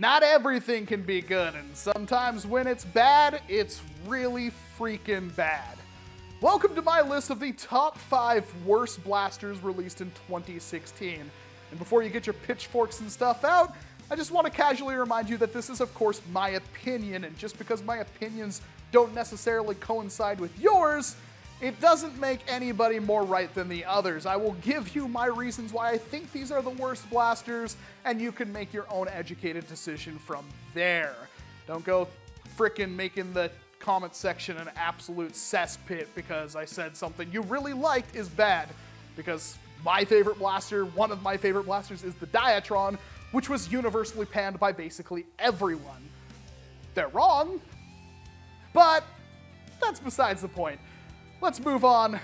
not everything can be good, and sometimes when it's bad, it's really freaking bad. Welcome to my list of the top 5 worst blasters released in 2016. And before you get your pitchforks and stuff out, I just want to casually remind you that this is, of course, my opinion, and just because my opinions don't necessarily coincide with yours, it doesn't make anybody more right than the others. I will give you my reasons why I think these are the worst blasters, and you can make your own educated decision from there. Don't go frickin' making the comment section an absolute cesspit because I said something you really liked is bad. Because my favorite blaster, one of my favorite blasters, is the Diatron, which was universally panned by basically everyone. They're wrong, but that's besides the point. Let's move on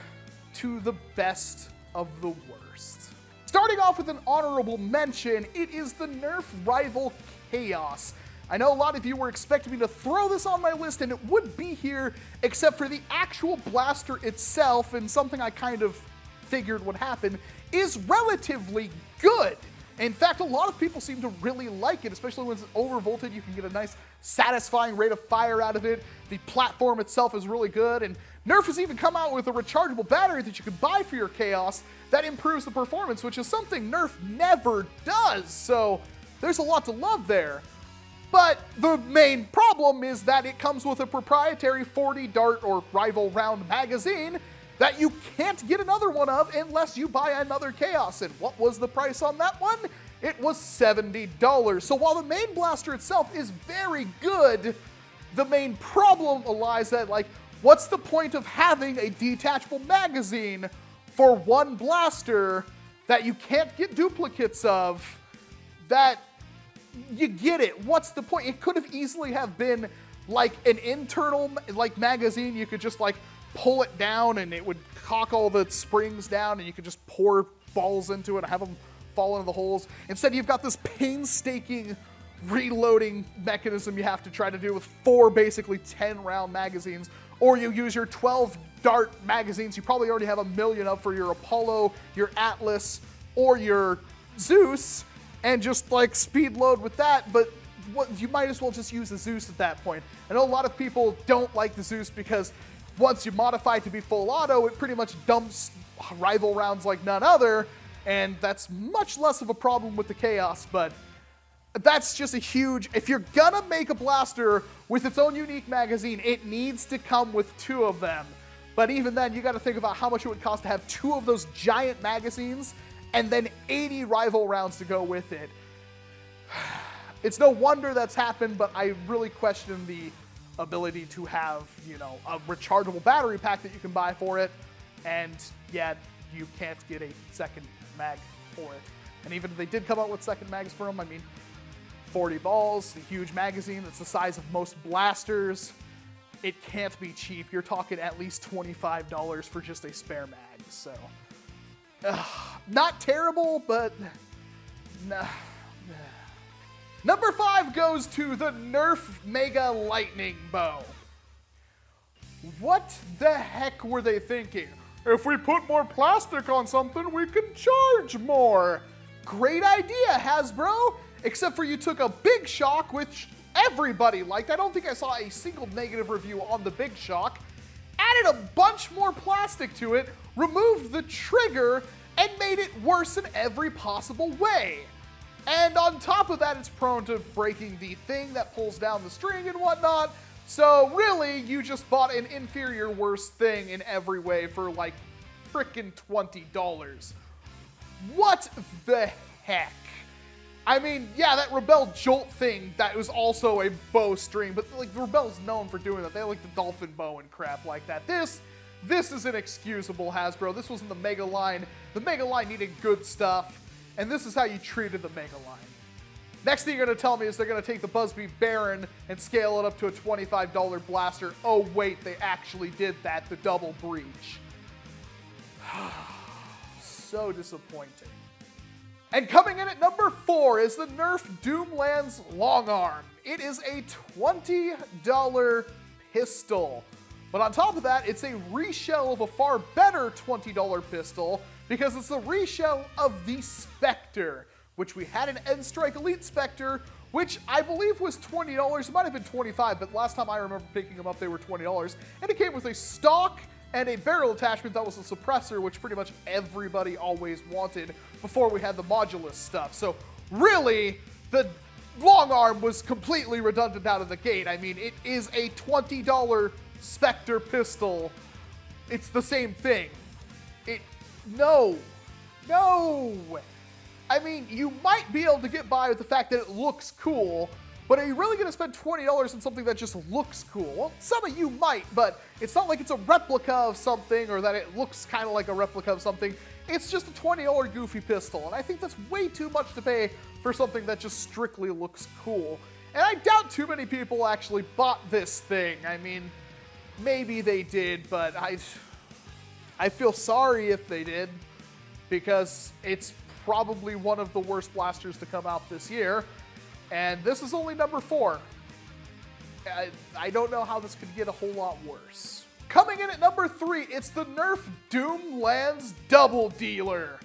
to the best of the worst. Starting off with an honorable mention, it is the Nerf rival Chaos. I know a lot of you were expecting me to throw this on my list, and it would be here, except for the actual blaster itself, and something I kind of figured would happen, is relatively good. In fact, a lot of people seem to really like it, especially when it's overvolted. You can get a nice, satisfying rate of fire out of it. The platform itself is really good, and Nerf has even come out with a rechargeable battery that you can buy for your Chaos that improves the performance, which is something Nerf never does, so there's a lot to love there. But the main problem is that it comes with a proprietary 40 dart or rival round magazine that you can't get another one of unless you buy another Chaos. And what was the price on that one? It was $70. So while the main blaster itself is very good, the main problem lies that, like, what's the point of having a detachable magazine for one blaster that you can't get duplicates of? That you get it. What's the point? It could have easily have been like an internal magazine. You could just pull it down and it would cock all the springs down and you could just pour balls into it and have them fall into the holes. Instead, you've got this painstaking reloading mechanism you have to try to do with 4 basically 10-round magazines, or you use your 12 dart magazines you probably already have a million of for your Apollo, your Atlas, or your Zeus, and just speed load with that. But you might as well just use the Zeus at that point. I know a lot of people don't like the Zeus because once you modify it to be full auto, it pretty much dumps rival rounds like none other, and that's much less of a problem with the Chaos. But that's just a huge, if you're gonna make a blaster with its own unique magazine, it needs to come with 2 of them. But even then, you gotta think about how much it would cost to have 2 of those giant magazines and then 80 rival rounds to go with it. It's no wonder that's happened, but I really question the ability to have, a rechargeable battery pack that you can buy for it, and yet you can't get a second mag for it. And even if they did come out with second mags for them, 40 balls, the huge magazine that's the size of most blasters, it can't be cheap. You're talking at least $25 for just a spare mag, so not terrible, but nah. Number 5 goes to the Nerf Mega Lightning Bow. What the heck were they thinking? If we put more plastic on something, we can charge more. Great idea, Hasbro. Except for you took a Big Shock, which everybody liked. I don't think I saw a single negative review on the Big Shock. Added a bunch more plastic to it, removed the trigger, and made it worse in every possible way. And on top of that, it's prone to breaking the thing that pulls down the string and whatnot. So really, you just bought an inferior, worse thing in every way for frickin' $20. What the heck? Yeah, that Rebel Jolt thing, that was also a bowstring, but Rebel's known for doing that. They like the dolphin bow and crap like that. This is inexcusable, Hasbro. This wasn't the Mega line. The Mega line needed good stuff, and this is how you treated the Mega line. Next thing you're going to tell me is they're going to take the Busby Baron and scale it up to a $25 blaster. Oh wait, they actually did that, the Double Breach. So disappointing. And coming in at number 4 is the Nerf Doomlands Longarm. It is a $20 pistol. But on top of that, it's a reshell of a far better $20 pistol because it's the reshell of the Spectre, which we had an End Strike Elite Spectre, which I believe was $20. It might have been $25, but last time I remember picking them up, they were $20. And it came with a stock and a barrel attachment that was a suppressor, which pretty much everybody always wanted before we had the modulus stuff. So really, the Longarm was completely redundant out of the gate. I mean, it is a $20 Spectre pistol. It's the same thing. No. I mean, you might be able to get by with the fact that it looks cool, but are you really going to spend $20 on something that just looks cool? Well, some of you might, but it's not like it's a replica of something or that it looks kind of like a replica of something. It's just a $20 goofy pistol, and I think that's way too much to pay for something that just strictly looks cool. And I doubt too many people actually bought this thing. I mean, maybe they did, but I feel sorry if they did, because it's probably one of the worst blasters to come out this year, and this is only number 4. I don't know how this could get a whole lot worse. Coming in at number 3, it's the Nerf Doomlands Doubledealer.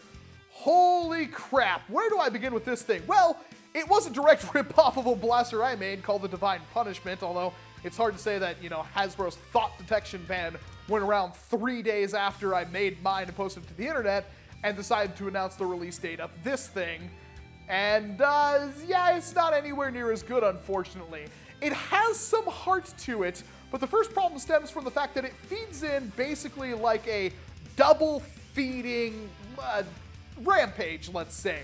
Holy crap, where do I begin with this thing? Well, it was a direct ripoff of a blaster I made called the Divine Punishment, although it's hard to say that, you know, Hasbro's thought detection ban went around 3 days after I made mine and posted it to the internet, and decided to announce the release date of this thing. And yeah, it's not anywhere near as good, unfortunately. It has some heart to it, but the first problem stems from the fact that it feeds in basically like a double feeding rampage, let's say.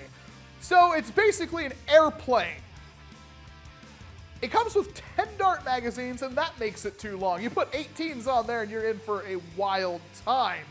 So it's basically an airplane. It comes with 10 dart magazines, and that makes it too long. You put 18s on there and you're in for a wild time.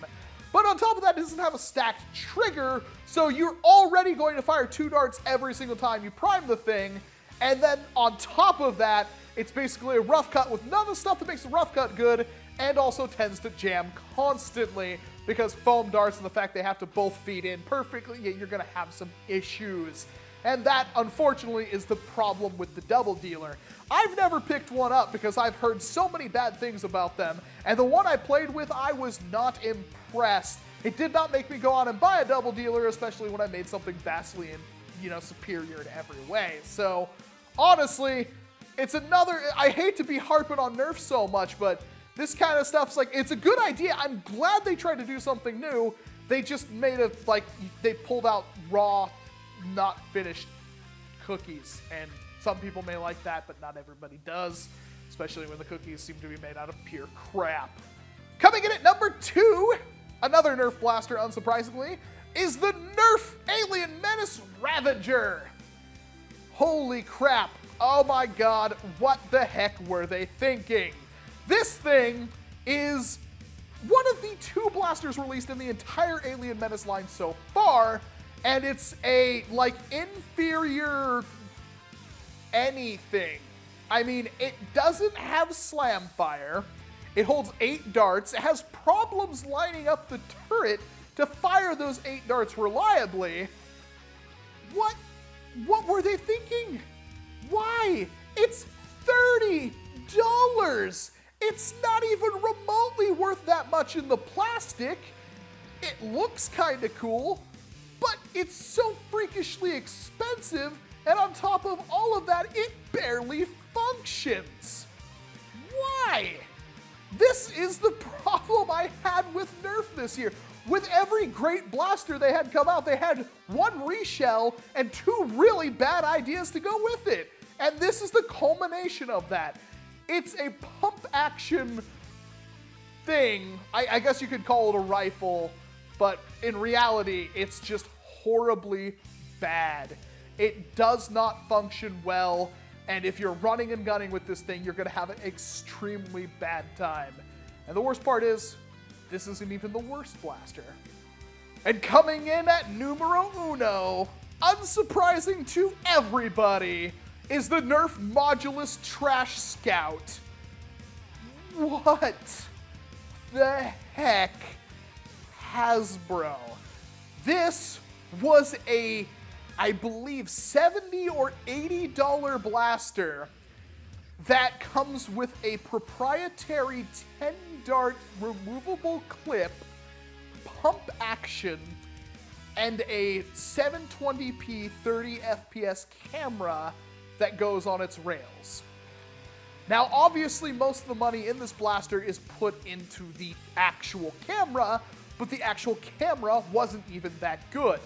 But on top of that, it doesn't have a stacked trigger, so you're already going to fire 2 darts every single time you prime the thing. And then on top of that, it's basically a rough cut with none of the stuff that makes the rough cut good, and also tends to jam constantly because foam darts and the fact they have to both feed in perfectly, you're going to have some issues. And that, unfortunately, is the problem with the Doubledealer. I've never picked one up because I've heard so many bad things about them, and the one I played with, I was not impressed. It did not make me go on and buy a Doubledealer, especially when I made something vastly, superior in every way. So, honestly, it's another... I hate to be harping on Nerf so much, but this kind of stuff's like, it's a good idea. I'm glad they tried to do something new. They just made it like, they pulled out raw, not finished cookies, and some people may like that, but not everybody does, especially when the cookies seem to be made out of pure crap. Coming in at number 2, another Nerf blaster, unsurprisingly, is the Nerf Alien Menaceravager. Holy crap. Oh my god, what the heck were they thinking? This thing is one of the 2 blasters released in the entire Alien Menace line so far, and it's a, like, inferior anything. I mean, it doesn't have slam fire. It holds 8 darts. It has problems lining up the turret to fire those 8 darts reliably. What were they thinking? Why? It's $30. It's not even remotely worth that much in the plastic. It looks kind of cool, but it's so freakishly expensive, and on top of all of that, it barely functions. Why? This is the problem I had with Nerf this year. With every great blaster they had come out, they had 1 reshell and 2 really bad ideas to go with it. And this is the culmination of that. It's a pump action thing. I guess you could call it a rifle, but in reality, it's just horribly bad. It does not function well, and if you're running and gunning with this thing, you're going to have an extremely bad time. And the worst part is, this isn't even the worst blaster. And coming in at numero uno, unsurprising to everybody, is the Nerf Modulus Trash Scout. What the heck, Hasbro? This was a, I believe, $70 or $80 blaster that comes with a proprietary 10-dart removable clip, pump action, and a 720p 30 FPS camera that goes on its rails. Now, obviously, most of the money in this blaster is put into the actual camera, but the actual camera wasn't even that good.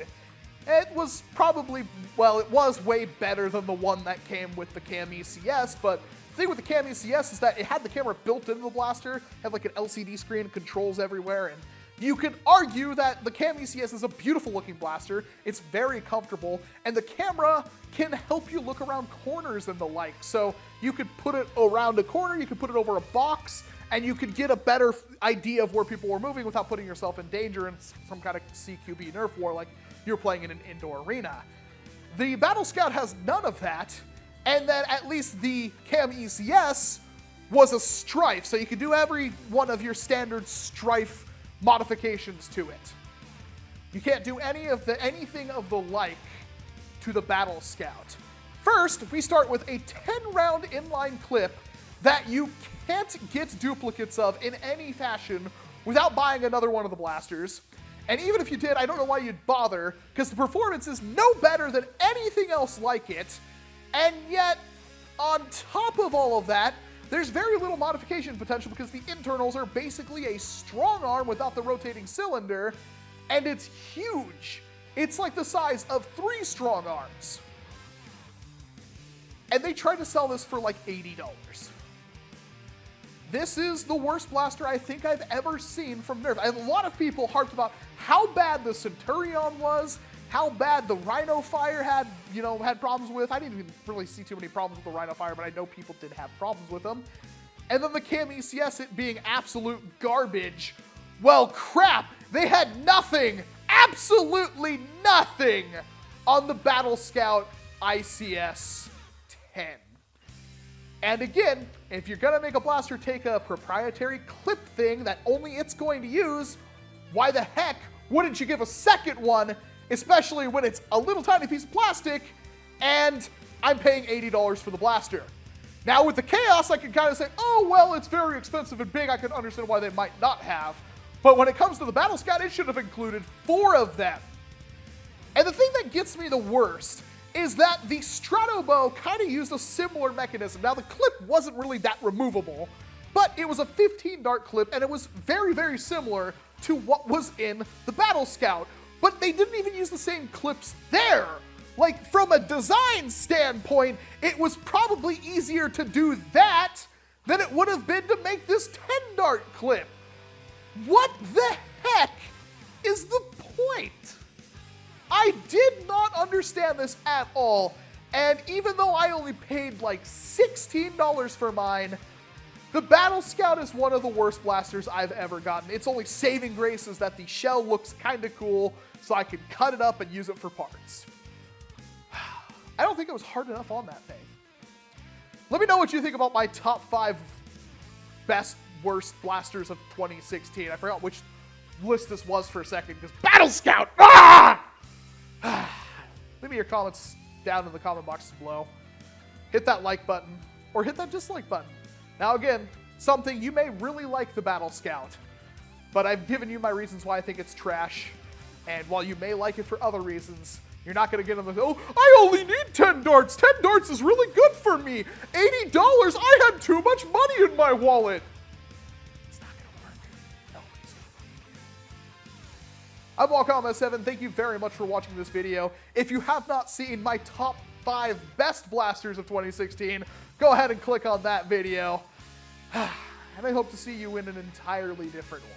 It was probably, well, it was way better than the one that came with the Cam ECS, but the thing with the Cam ECS is that it had the camera built into the blaster, had like an LCD screen, controls everywhere, and you could argue that the Cam ECS is a beautiful looking blaster, it's very comfortable, and the camera can help you look around corners and the like. So you could put it around a corner, you could put it over a box, and you could get a better idea of where people were moving without putting yourself in danger in some kind of CQB Nerf war like you're playing in an indoor arena. The Battle Scout has none of that, and then at least the Cam ECS was a Strife, so you could do every one of your standard Strife modifications to it. You can't do anything of the like to the Battle Scout. First, we start with a 10-round inline clip that you can't get duplicates of in any fashion without buying another one of the blasters. And even if you did, I don't know why you'd bother, because the performance is no better than anything else like it. And yet, on top of all of that, there's very little modification potential because the internals are basically a strong arm without the rotating cylinder, and it's huge. It's like the size of 3 strong arms. And they tried to sell this for like $80. This is the worst blaster I think I've ever seen from Nerf. And a lot of people harped about how bad the Centurion was, how bad the Rhino Fire had problems with. I didn't even really see too many problems with the Rhino Fire, but I know people did have problems with them. And then the Cam ECS, it being absolute garbage. Well, crap, they had nothing, absolutely nothing on the Battle Scout ICS 10. And again, if you're gonna make a blaster take a proprietary clip thing that only it's going to use, why the heck wouldn't you give a second one, especially when it's a little tiny piece of plastic and I'm paying $80 for the blaster. Now with the Chaos, I can kind of say, oh, well, it's very expensive and big. I can understand why they might not have. But when it comes to the Battle Scout, it should have included 4 of them. And the thing that gets me the worst is that the Stratobow kind of used a similar mechanism. Now the clip wasn't really that removable, but it was a 15 dart clip and it was very, very similar to what was in the Battle Scout. But they didn't even use the same clips there. Like, from a design standpoint, it was probably easier to do that than it would have been to make this 10-dart clip. What the heck is the point? I did not understand this at all, and even though I only paid like $16 for mine, the Battle Scout is one of the worst blasters I've ever gotten. Its only saving grace is that the shell looks kind of cool, so I can cut it up and use it for parts. I don't think it was hard enough on that thing. Let me know what you think about my top 5 best, worst blasters of 2016. I forgot which list this was for a second, because Battle Scout! Ah! Leave me your comments down in the comment boxes below. Hit that like button, or hit that dislike button. Now again, something you may really like the Battle Scout, but I've given you my reasons why I think it's trash. And while you may like it for other reasons, you're not going to get them, oh, I only need 10 darts. 10 darts is really good for me. $80, I had too much money in my wallet. It's not going to work. Nobody's going to work. I'm Walcom S7. Thank you very much for watching this video. If you have not seen my top 5 best blasters of 2016, go ahead and click on that video. And I hope to see you in an entirely different one.